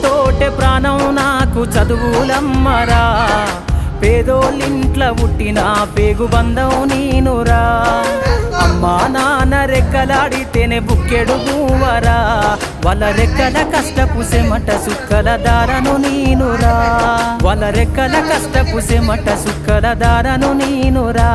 తోటే ప్రాణం నాకు చదువులమ్మరా, పేదోళ్ళింట్ల పుట్టిన పేగు బంధం నీనురా. అమ్మా నాన్న రెక్కలాడితేనే బుక్కెడు భూవరా, వాళ్ళ రెక్కల కష్టపు సెమట సుక్కల దారను నీనురా, వాళ్ళ రెక్కల కష్టపు సెమట సుక్కల దారను నీనురా.